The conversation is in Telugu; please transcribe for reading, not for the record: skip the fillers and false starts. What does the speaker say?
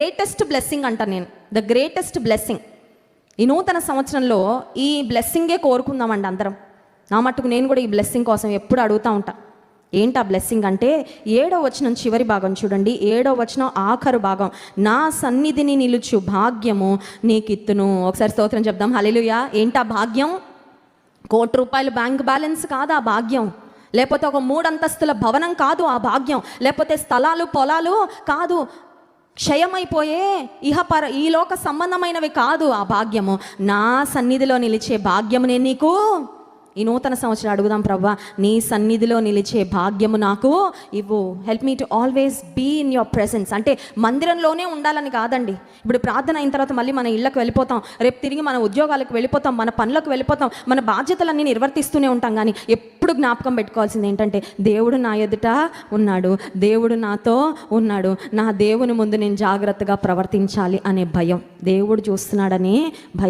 గ్రేటెస్ట్ బ్లెస్సింగ్ అంట నేను, ద గ్రేటెస్ట్ బ్లెస్సింగ్. ఈ నూతన సంవత్సరంలో ఈ బ్లెస్సింగే కోరుకుందామండి అందరం. నా మట్టుకు నేను కూడా ఈ బ్లెస్సింగ్ కోసం ఎప్పుడు అడుగుతూ ఉంటా. ఏంటి ఆ బ్లెస్సింగ్ అంటే 7వ వచనం చివరి భాగం చూడండి. 7వ వచనం ఆఖరు భాగం, నా సన్నిధిని నిలుచు భాగ్యము నీకిత్తును. ఒకసారి స్తోత్రం చెప్దాం, హల్లెలూయా. ఏంటి ఆ భాగ్యం? ₹1,00,00,000 బ్యాంక్ బ్యాలెన్స్ కాదు ఆ భాగ్యం, లేకపోతే ఒక 3 అంతస్తుల భవనం కాదు ఆ భాగ్యం, లేకపోతే స్థలాలు పొలాలు కాదు, క్షయమైపోయే ఈ లోక సంబంధమైనవి కాదు ఆ భాగ్యము. నా సన్నిధిలో నిలిచే భాగ్యము నేను నీకు ఈ నూతన సంవత్సరం అడుగుదాం. ప్రభువా, నీ సన్నిధిలో నిలిచే భాగ్యము నాకు ఇవ్వు. Help me to always be in your presence. అంటే మందిరంలోనే ఉండాలని కాదండి. ఇప్పుడు ప్రార్థన అయిన తర్వాత మళ్ళీ మన ఇళ్ళకు వెళ్ళిపోతాం, రేపు తిరిగి మన ఉద్యోగాలకు వెళ్ళిపోతాం, మన పనులకు వెళ్ళిపోతాం, మన బాధ్యతలన్నీ నిర్వర్తిస్తూనే ఉంటాం. కానీ ఎప్పుడు జ్ఞాపకం పెట్టుకోవాల్సింది ఏంటంటే, దేవుడు నా ఎదుట ఉన్నాడు, దేవుడు నాతో ఉన్నాడు, నా దేవుని ముందు నేను జాగ్రత్తగా ప్రవర్తించాలి అనే భయం, దేవుడు చూస్తున్నాడని భయం.